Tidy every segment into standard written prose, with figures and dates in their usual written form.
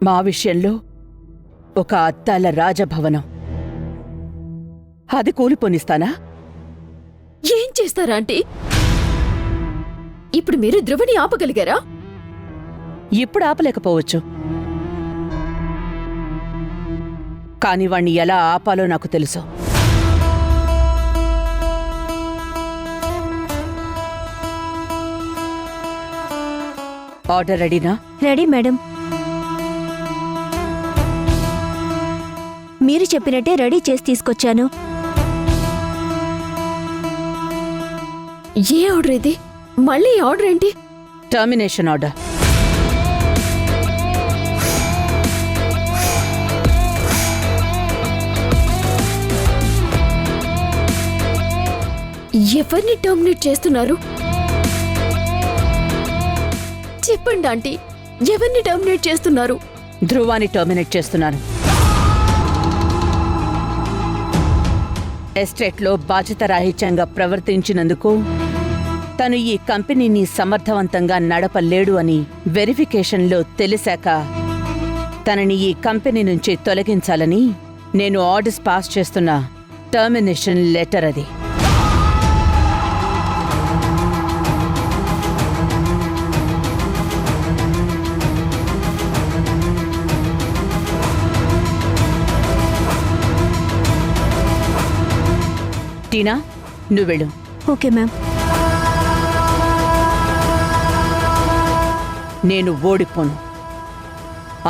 మా విషయంలో ఒక అద్దాల రాజభవనం, అది కూలిపోనిస్తానా? ఏం చేస్తారా ఆంటీ? ఇప్పుడు మీరు ధ్రువని ఆపగలిగారా? ఇప్పుడు ఆపలేకపోవచ్చు, కాని వాణ్ణి ఎలా ఆపాలో నాకు తెలుసు. ఆర్డర్ రెడీనా? Ready madam. మీరు చెప్పినట్టే రెడీ చేసి తీసుకొచ్చాను. ఏ ఆర్డర్ ఇది? మళ్ళీ ఆర్డర్ ఏంటి? Termination order. ఎవరిని టర్మినేట్ చేస్తున్నారు? చెప్పండి ఆంటీ, ఎవరిని టర్మినేట్ చేస్తున్నారు? ధ్రువాన్ని టర్మినేట్ చేస్తున్నాను. ఎస్టేట్లో బాధ్యతారాహిత్యంగా ప్రవర్తించినందుకు, తను ఈ కంపెనీని సమర్థవంతంగా నడపలేడు అని వెరిఫికేషన్లో తెలిసాక తనని ఈ కంపెనీ నుంచి తొలగించాలని నేను ఆర్డర్స్ పాస్ చేస్తున్న టర్మినేషన్ లెటర్ అది. టీనా, నువ్వు వెళ్ళు. Okay ma'am. నేను ఓడిపోను,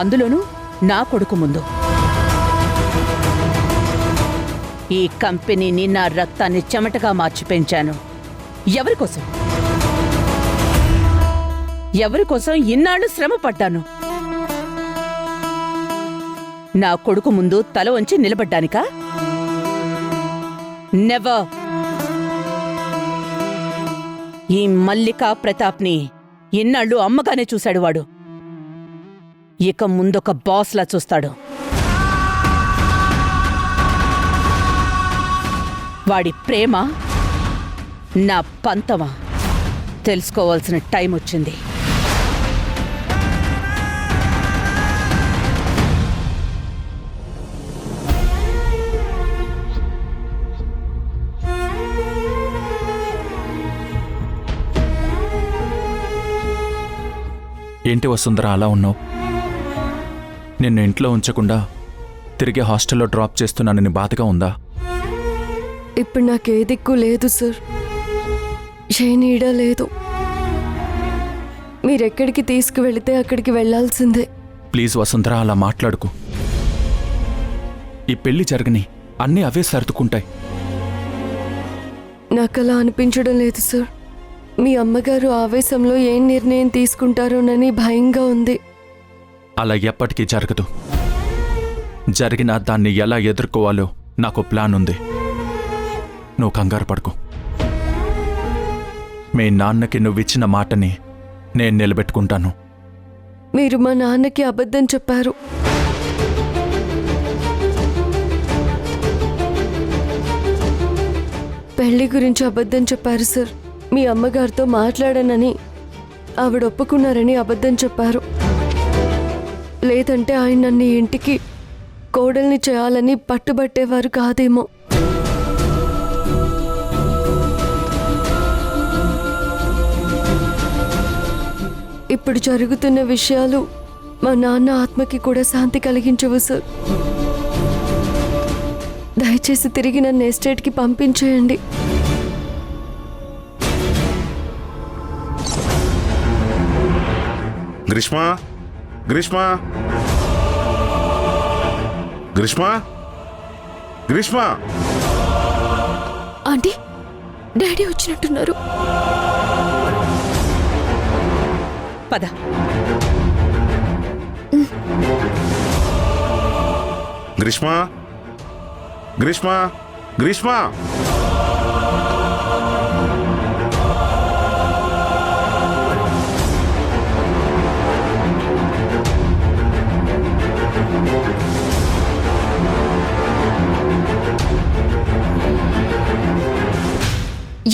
అందులోనూ నా కొడుకు ముందు. ఈ కంపెనీని నా రక్తాన్ని చెమటగా మార్చి పెంచాను. ఎవరికోసం? ఎవరికోసం ఇన్నాళ్ళు శ్రమ పడ్డాను? నా కొడుకు ముందు తల వంచి నిలబడ్డానికా? నెవర్. ఈ మల్లికా ప్రతాప్ని ఇన్నాళ్ళు అమ్మగానే చూశాడు వాడు. ఇక ముందొక బాస్లా చూస్తాడు. వాడి ప్రేమ నా పంతమా తెలుసుకోవాల్సిన టైం వచ్చింది. ఏంటి వసుంధర అలా ఉన్నావు? నిన్ను ఇంట్లో ఉంచకుండా తిరిగి హాస్టల్లో డ్రాప్ చేస్తున్నానని బాధగా ఉందా? ఇప్పుడు నాకే దిక్కు లేదు సార్, ఏ నీడ లేదు. మీరెక్కడికి తీసుకువెళితే అక్కడికి వెళ్లాల్సిందే. ప్లీజ్ వసుంధర అలా మాట్లాడుకు. ఈ పెళ్లి జరగని అన్నీ అవే సర్దుకుంటాయి. నాకలా అనిపించడం లేదు సార్. మీ అమ్మగారు ఆవేశంలో ఏం నిర్ణయం తీసుకుంటారోనని భయంగా ఉంది. అలా ఎప్పటికీ జరగదు. జరిగినా దాన్ని ఎలా ఎదుర్కోవాలో నాకు ప్లాన్ ఉంది. నువ్వు కంగారు పడుకో. మీ నాన్నకి నువ్విచ్చిన మాటని నేను నిలబెట్టుకుంటాను. మీరు మా నాన్నకి అబద్ధం చెప్పారు. పెళ్లి గురించి అబద్ధం చెప్పారు సార్. మీ అమ్మగారితో మాట్లాడనని ఆవిడ ఒప్పుకున్నారని అబద్ధం చెప్పారు. లేదంటే ఆయన నన్ను ఇంటికి కోడల్ని చేయాలని పట్టుబట్టేవారు కాదేమో. ఇప్పుడు జరుగుతున్న విషయాలు మా నాన్న ఆత్మకి కూడా శాంతి కలిగించవు సార్. దయచేసి తిరిగి నన్ను ఎస్టేట్కి పంపించేయండి. గ్రీష్మ, గ్రీష్మ, గ్రీష్మ, గ్రీష్మ. ఆంటీ, డాడీ వచ్చినట్టున్నారు. పద. గ్రీష్మ, గ్రీష్మ, గ్రీష్మ.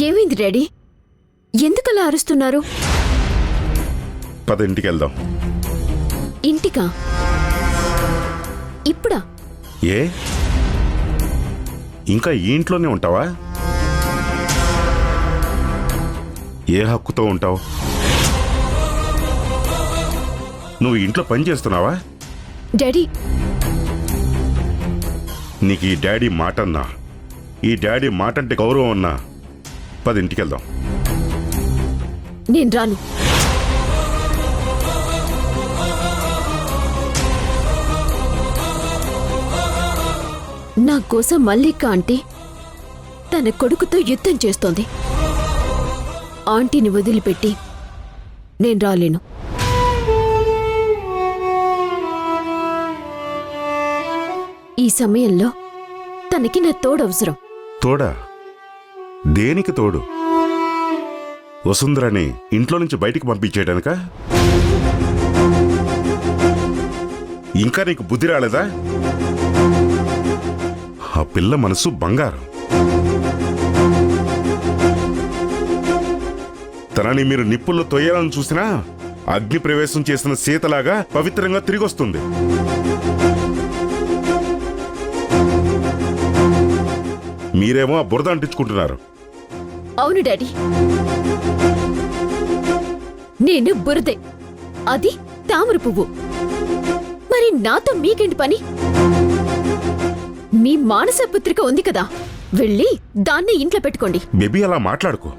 ఏమైంది డాడీ? ఎందుకలా అరుస్తున్నారు? పద ఇంటికి వెళ్దాం. ఇంటికా? ఇప్పుడా? ఏ ఇంకా ఈ ఇంట్లోనే ఉంటావా? ఏ హక్కుతో ఉంటావు? నువ్వు ఇంట్లో పని చేస్తున్నావా? డాడీ, నీకు ఈ డాడీ మాట అన్నా, ఈ డాడీ మాట అంటే గౌరవం అన్నా, పది ఇంటికి వెళ్దాం. నేను రాను. నా కోసం మల్లిక ఆంటీ తన కొడుకుతో యుద్ధం చేస్తోంది. ఆంటీని వదిలిపెట్టి నేను రాలేను. ఈ సమయంలో తనకి నా తోడు అవసరం. తోడా? దేనికి తోడు? వసుంధరని ఇంట్లో నుంచి బయటికి పంపించేయడానిక? ఇంకా నీకు బుద్ధి రాలేదా? ఆ పిల్ల మనసు బంగారం. తనని మీరు నిప్పుల్లో తొయ్యాలని చూసినా అగ్ని ప్రవేశం చేసిన సీతలాగా పవిత్రంగా తిరిగొస్తుంది. మీరేమో ఆ బురద అంటించుకుంటున్నారు. అవును డాడీ, నేను బురదే, అది తామర పువ్వు. మరి నాతో మీకేంటి పని? మీ మానస పుత్రిక ఉంది కదా, వెళ్ళి దాన్ని ఇంట్లో పెట్టుకోండి. బేబీ అలా మాట్లాడుకో.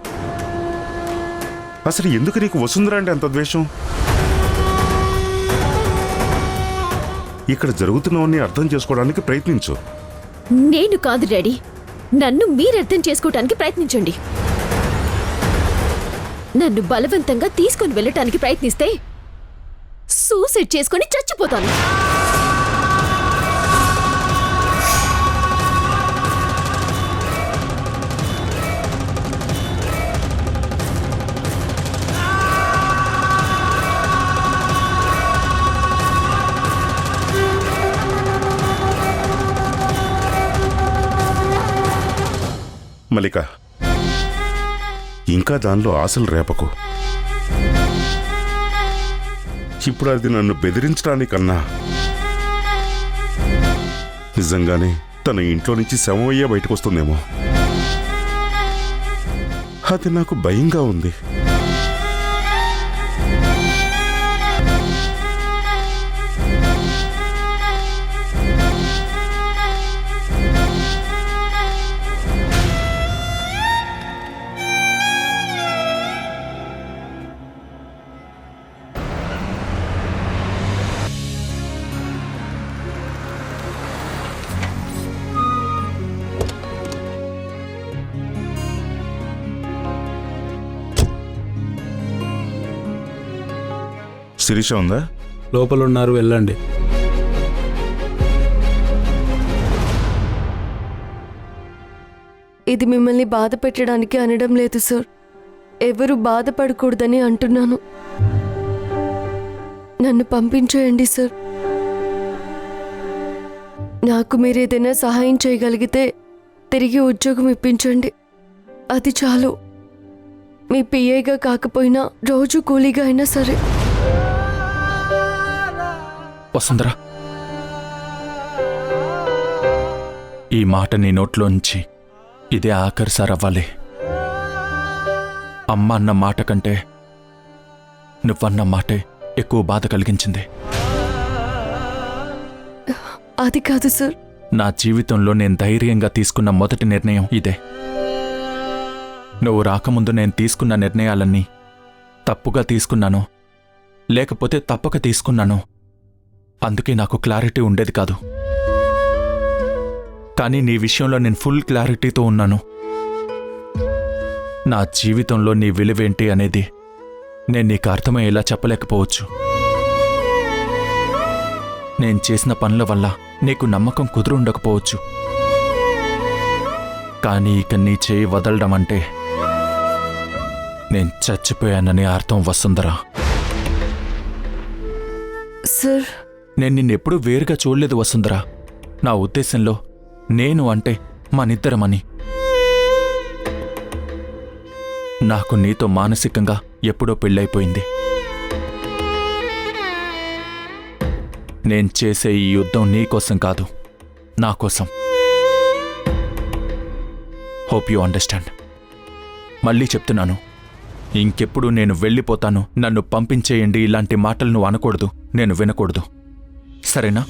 అసలు ఎందుకు నీకు వసుంధర అంటే అంత ద్వేషం? ఇక్కడ జరుగుతున్నవన్నీ అర్థం చేసుకోవడానికి ప్రయత్నించు. నేను కాదు డాడీ, నన్ను మీరు అర్థం చేసుకోవటానికి ప్రయత్నించండి. నన్ను బలవంతంగా తీసుకొని వెళ్ళటానికి ప్రయత్నిస్తే సూసైడ్ చేసుకొని చచ్చిపోతాను. మల్లిక, ఇంకా దానిలో ఆశలు రేపకు. ఇప్పుడు అది నన్ను బెదిరించడానికన్నా నిజంగానే తన ఇంట్లో నుంచి శవమయ్యే బయటకు వస్తుందేమో. అది నాకు భయంగా ఉంది. శిరీష ఉందా? లోపలున్నారు, వెళ్ళండి. ఇది మిమ్మల్ని బాధ పెట్టడానికి అనడం లేదు సార్. ఎవరు బాధపడకూడదని అంటున్నాను. నన్ను పంపించేయండి సార్. నాకు మీరేదైనా సహాయం చేయగలిగితే తిరిగి ఉద్యోగం ఇప్పించండి. అది చాలు. మీ పిఏగా కాకపోయినా రోజు కూలీగా అయినా సరే. వసుంధర, ఈ మాట నీ నోట్లోంచి ఇదే ఆఖరిసారి అవ్వాలి. అమ్మ అన్న మాట కంటే నువ్వన్న మాటే ఎక్కువ బాధ కలిగించింది. అది కాదు సార్. నా జీవితంలో నేను ధైర్యంగా తీసుకున్న మొదటి నిర్ణయం ఇదే. నువ్వు రాకముందు నేను తీసుకున్న నిర్ణయాలన్నీ తప్పుగా తీసుకున్నాను, లేకపోతే తప్పక తీసుకున్నాను. అందుకే నాకు క్లారిటీ ఉండేది కాదు. కానీ నీ విషయంలో నేను ఫుల్ క్లారిటీతో ఉన్నాను. నా జీవితంలో నీ విలువేంటి అనేది నేను నీకు అర్థమయ్యేలా చెప్పలేకపోవచ్చు. నేను చేసిన పనుల వల్ల నీకు నమ్మకం కుదురుండకపోవచ్చు. కానీ ఇక నీ చేయి వదలడం అంటే నేను చచ్చిపోయానని అర్థం. వసుంధరా, సార్, నేను నిన్నెప్పుడూ వేరుగా చూడలేదు వసుంధరా. నా ఉద్దేశంలో నేను అంటే మనిద్దరమని. నాకు నీతో మానసికంగా ఎప్పుడో పెళ్ళైపోయింది. నేను చేసే ఈ యుద్ధం నీకోసం కాదు, నా కోసం. Hope you understand. మళ్ళీ చెప్తున్నాను, ఇంకెప్పుడు నేను వెళ్ళిపోతాను, నన్ను పంపించేయండి ఇలాంటి మాటలు నువ్వు అనకూడదు, నేను వినకూడదు. సరేనా?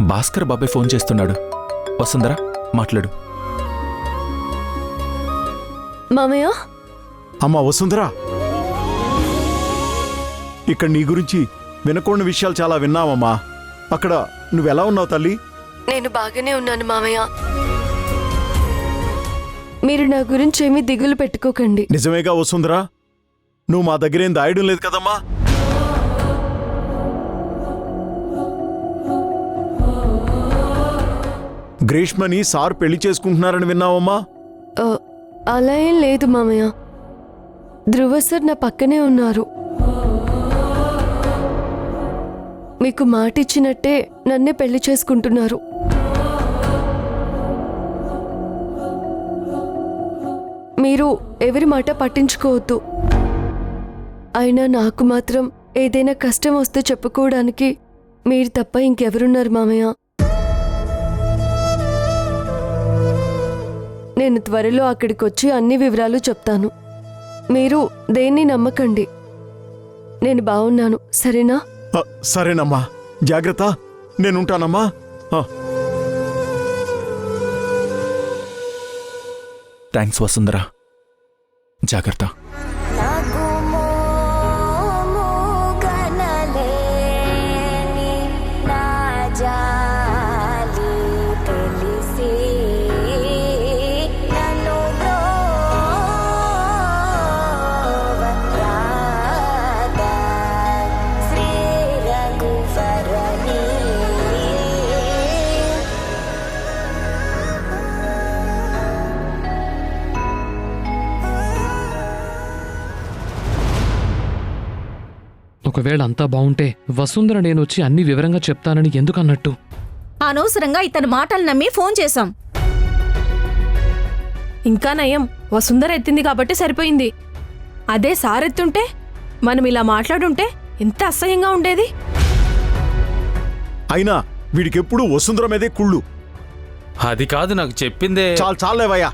భాస్కర్ బాబాయ్ ఫోన్ చేస్తున్నాడు. వసుంధరా, మాట్లాడు. మామయ్య, అమ్మా వసుంధరా, ఇక్కడ నీ గురించి వినకూడని విషయాలు చాలా విన్నావమ్మా. అక్కడ నువ్వెలా ఉన్నావు తల్లి? నేను బాగానే ఉన్నాను మామయ్య. మీరు నా గురించి ఏమీ దిగులు పెట్టుకోకండి. నిజమేగా వసుంధరా? నువ్వు మా దగ్గరేం దాయడం లేదు కదమ్మా? గ్రీష్మని సార్ పెళ్లి చేసుకుంటున్నారని విన్నావమ్మా? అలా ఏం లేదు మామయ్య. ధ్రువ సార్ నా పక్కనే ఉన్నారు. మీకు మాటిచ్చినట్టే నన్నే పెళ్లి చేసుకుంటున్నారు. మీరు ఎవరి మాట పట్టించుకోవద్దు. అయినా నాకు మాత్రం ఏదైనా కష్టం వస్తే చెప్పుకోవడానికి మీరు తప్ప ఇంకెవరున్నారు మామయ్య? నేను త్వరలో అక్కడికి వచ్చి అన్ని వివరాలు చెప్తాను. మీరు దేన్ని నమ్మకండి. నేను బాగున్నాను, సరేనా? సరేనమ్మా, జాగ్రత్త. నేనుంటానమ్మా. థ్యాంక్స్ వసుంధరా, జాగ్రత్త. ఒకవేళ అంతా బావుంటే వసుంధర నేనొచ్చి అన్ని వివరంగా చెప్తానని ఎందుకన్నట్టు? అనవసరంగా ఇతని మాటలు నమ్మి ఫోన్ చేశాం. ఇంకా నయం, వసుంధర ఎత్తింది కాబట్టి సరిపోయింది. అదే సారెత్తుంటే, మనం ఇలా మాట్లాడుంటే ఎంత అసహ్యంగా ఉండేది. అయినా వీడికెప్పుడు వసుంధర మీదే కుళ్ళు. అది కాదు, నాకు చెప్పిందే. చాలేవయ్యా,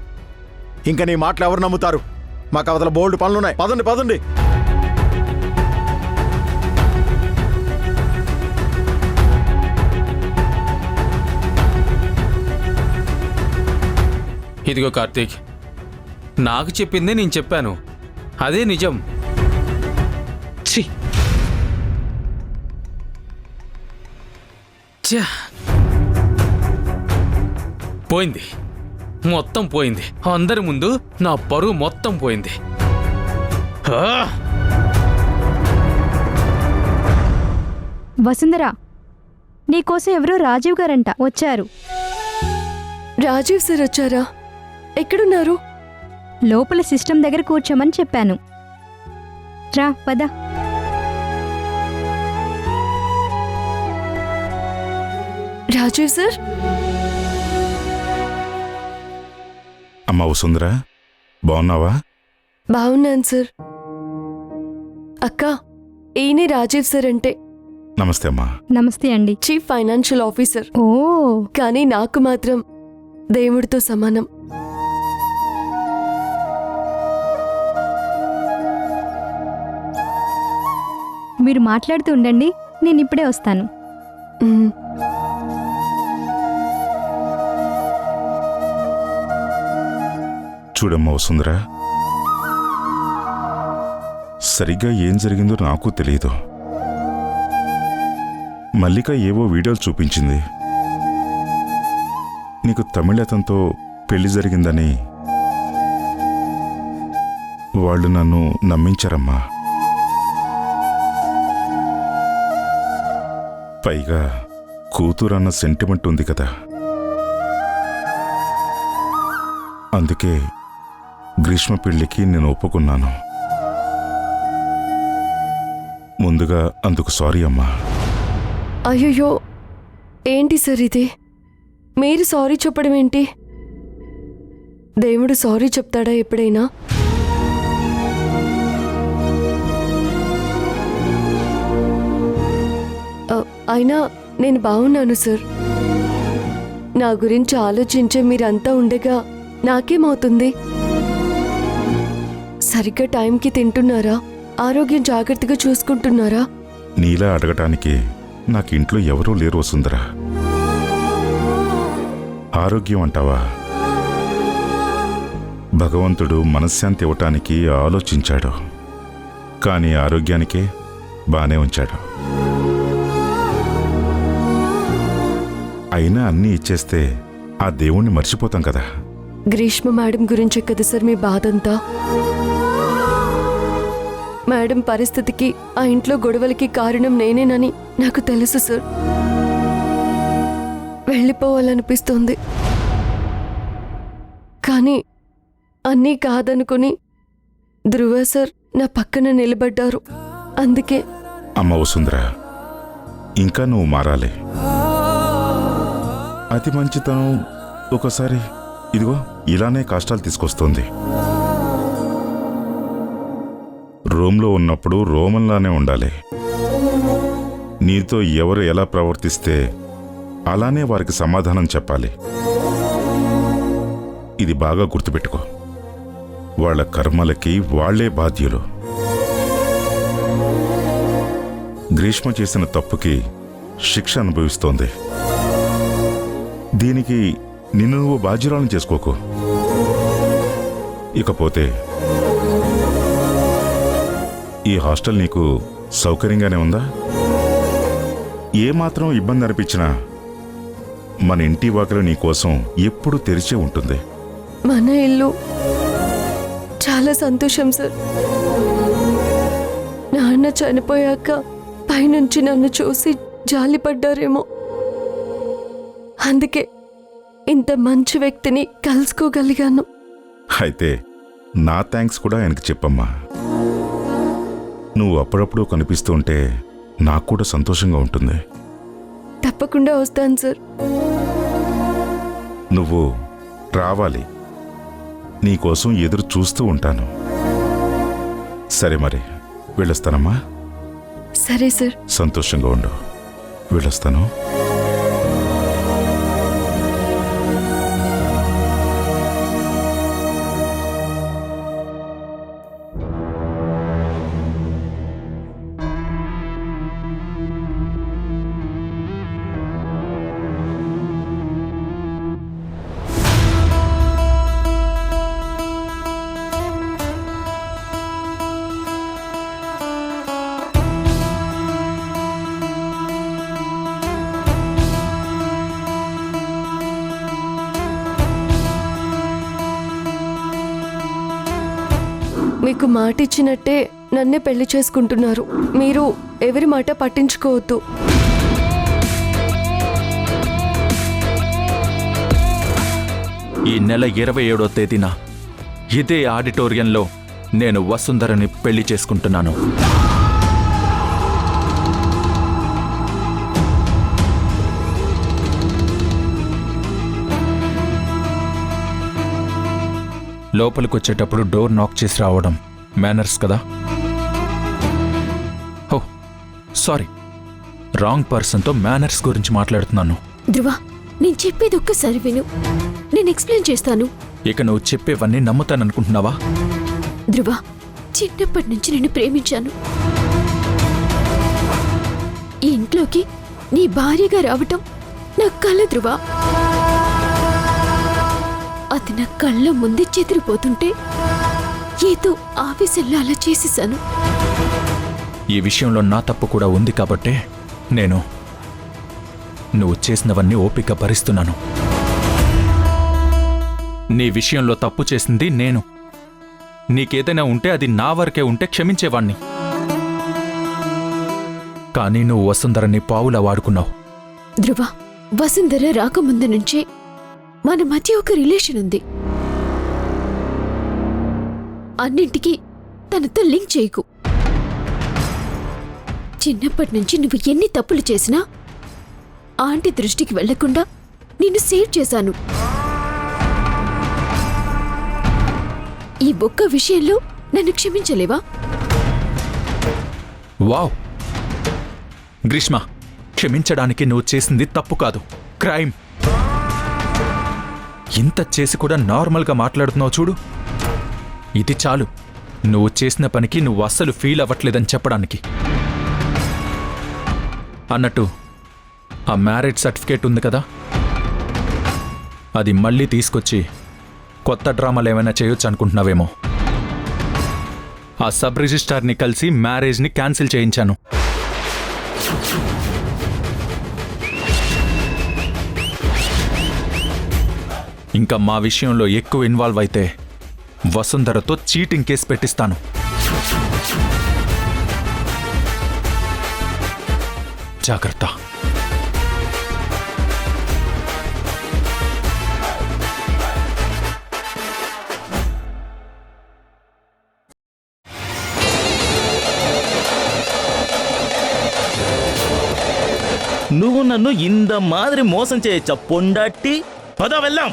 ఇంకా నీ మాటలు ఎవరు నమ్ముతారు? మాకు అవతల బోల్డ్ పనులున్నాయి. పదండి పదండి. ఇదిగో కార్తీక్, నాకు చెప్పిందే నేను చెప్పాను, అదే నిజం. ఛీ! పోయింది, మొత్తం పోయింది. అందరి ముందు నా పరువు మొత్తం పోయింది. వసుంధరా, నీకోసం ఎవరో రాజీవ్ గారంట వచ్చారు. రాజీవ్ సార్ వచ్చారా? ఎక్కడున్నారు? లోపల సిస్టమ్ దగ్గర కూర్చోమని చెప్పాను. రా పద. రాజీవ్ సార్. అమ్మా వసుంధరా, బాగున్నావా? బాగున్నాను సార్. అక్క, ఈయనే రాజీవ్ సార్ అంటే. నమస్తే అమ్మా. నమస్తే అండి. Chief financial officer. ఓ, కానీ నాకు మాత్రం దేవుడితో సమానం. మీరు మాట్లాడుతూ ఉండండి, నేను ఇప్పుడే వస్తాను. చూడమ్మా వసుంధరా, సరిగ్గా ఏం జరిగిందో నాకు తెలియదు. మల్లిక ఏవో వీడియోలు చూపించింది. నీకు తమిళ అతనితో పెళ్లి జరిగిందని. వాళ్ళు నన్ను నమ్మించారమ్మా. పైగా కూతురన్న సెంటిమెంట్ ఉంది కదా, అందుకే గ్రీష్మ పెళ్లికి నేను ఒప్పుకున్నాను. ముందుగా అందుకు సారీ అమ్మా. అయ్యయ్యో, ఏంటి సార్ ఇది? మీరు సారీ చెప్పడం ఏంటి? దేవుడు సారీ చెప్తాడా ఎప్పుడైనా? అయినా నేను బాగున్నాను సార్. నా గురించి ఆలోచించే మీరంతా ఉండగా నాకేమవుతుంది? సరిగ్గా టైంకి తింటున్నారా? ఆరోగ్యం జాగ్రత్తగా చూసుకుంటున్నారా? నీలా అడగటానికి నాకు ఇంట్లో ఎవరూ లేరు వసుంధరా. ఆరోగ్యం అంటావా? భగవంతుడు మనశ్శాంతి ఇవ్వటానికి ఆలోచించాడు, కానీ ఆరోగ్యానికే బానే ఉంచాడు. అయినా అన్నీ ఇచ్చేస్తే ఆ దేవుణ్ణి మర్చిపోతాం కదా. గ్రీష్మ మేడం గురించే కదా సార్ మీ బాధంతా? మేడం పరిస్థితికి, ఆ ఇంట్లో గొడవలకి కారణం నేనేనని నాకు తెలుసు సార్. వెళ్ళిపోవాలనిపిస్తుంది, కానీ అన్నీ కాదనుకుని ధ్రువ సార్ నా పక్కన నిలబడ్డారు. అందుకే. అమ్మ వసుంధరా, ఇంకా నువ్వు మారాలి. అతి మంచితనం ఒకసారి ఇదిగో ఇలానే కష్టాలు తీసుకొస్తుంది. రోమ్లో ఉన్నప్పుడు రోమన్లానే ఉండాలి. నీతో ఎవరు ఎలా ప్రవర్తిస్తే అలానే వారికి సమాధానం చెప్పాలి. ఇది బాగా గుర్తుపెట్టుకో. వాళ్ళ కర్మలకి వాళ్లే బాధ్యులు. గ్రీష్మ చేసిన తప్పుకి శిక్ష అనుభవిస్తోంది. దీనికి నిన్ను నువ్వు బాధ్యురాలను చేసుకోకు. ఇకపోతే ఈ హాస్టల్ నీకు సౌకర్యంగానే ఉందా? ఏమాత్రం ఇబ్బంది అనిపించినా మన ఇంటి వాకిలి నీ కోసం ఎప్పుడూ తెరిచే ఉంటుంది. మన ఇల్లు చాలా సంతోషం సార్. నాన్న చనిపోయాక పైనుంచి నన్ను చూసి జాలిపడ్డారేమో, అందుకే ఇంత మంచి వ్యక్తిని కలుసుకోగలిగాను. అయితే నా థ్యాంక్స్ కూడా ఆయనకి చెప్పమ్మా. నువ్వు అప్పుడప్పుడు కనిపిస్తూ ఉంటే నాకు కూడా సంతోషంగా ఉంటుంది. తప్పకుండా వస్తాను సార్. నువ్వు రావాలి. నీకోసం ఎదురు చూస్తూ ఉంటాను. సరే మరి వెళ్ళొస్తానమ్మా. సరే సార్. సంతోషంగా ఉండు. వెళ్ళొస్తాను. మీకు మాట ఇచ్చినట్టే నన్నే పెళ్లి చేసుకుంటున్నారు. మీరు ఎవరి మాట పట్టించుకోవద్దు. ఈ నెల 27వ తేదీన ఇదే ఆడిటోరియంలో నేను వసుంధరని పెళ్లి చేసుకుంటున్నాను. లోపలికొచ్చేటప్పుడు డోర్ నాక్ చేసి రావడం మేనర్స్ కదా? ఓ సారీ, రాంగ్ పర్సన్తో మేనర్స్ గురించి మాట్లాడుతున్నాను. ధ్రువ, నేను చెప్పేది ఒక్కసారి విను. నేను ఎక్స్ప్లెయిన్ చేస్తాను. ఇక నువ్వు చెప్పేవన్నీ నమ్ముతాననుకుంటున్నావా? ధ్రువ, చిన్నప్పటి నుంచి నిన్ను ప్రేమించాను. ఈ ఇంట్లోకి నీ భార్యగా రావటం నా కల ధ్రువ. అది నా కళ్ళ ముందే చెదిరిపోతుంటే ఏదో ఆవేశంలో అలా చేసేశాను. ఈ విషయంలో నా తప్పు కూడా ఉంది కాబట్టే నేను నువ్వు చేసినవన్నీ ఓపిక భరిస్తున్నాను. నీ విషయంలో తప్పు చేసింది నేను. నీకేదైనా ఉంటే అది నా వరకే ఉంటే క్షమించేవాణ్ణి. కానీ నువ్వు వసుంధరని పావులా వాడుకున్నావు. ధ్రువ, వసుంధర రాకముందు నుంచే మన మధ్య ఒక రిలేషన్ ఉంది. అన్నింటికీ తనతో లింక్ చేయకు. చిన్నప్పటి నుంచి నువ్వు ఎన్ని తప్పులు చేసినా ఆంటీ దృష్టికి వెళ్లకుండా నిన్ను సేవ్ చేశాను. ఈ ఒక్క విషయంలో నన్ను క్షమించలేవా? వావ్ గ్రీష్మ, క్షమించడానికి నువ్వు చేసింది తప్పు కాదు, క్రైమ్. ఇంత చేసి కూడా నార్మల్గా మాట్లాడుతున్నావు చూడు. ఇది చాలు నువ్వు చేసిన పనికి నువ్వు అస్సలు ఫీల్ అవ్వట్లేదని చెప్పడానికి. అన్నట్టు ఆ మ్యారేజ్ సర్టిఫికేట్ ఉంది కదా, అది మళ్ళీ తీసుకొచ్చి కొత్త డ్రామాలు ఏమైనా చేయొచ్చు అనుకుంటున్నావేమో. ఆ సబ్ రిజిస్ట్రార్ని కలిసి మ్యారేజ్ని క్యాన్సిల్ చేయించాను. ఇంకా మా విషయంలో ఎక్కువ ఇన్వాల్వ్ అయితే వసుంధరతో చీటింగ్ కేసు పెట్టిస్తాను. జాగ్రత్త. నువ్వు నన్ను ఇంత మాదిరి మోసం చేయొచ్చా పొండట్టి? పద వెళ్దాం.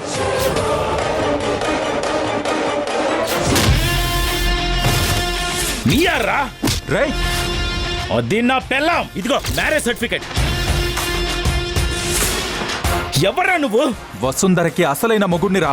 నీయారా రే, అది నా పెళ్ళాం. ఇదిగో మ్యారేజ్ సర్టిఫికెట్. ఎవరా నువ్వు? వసుంధరకి అసలైన మొగుణ్ణిరా.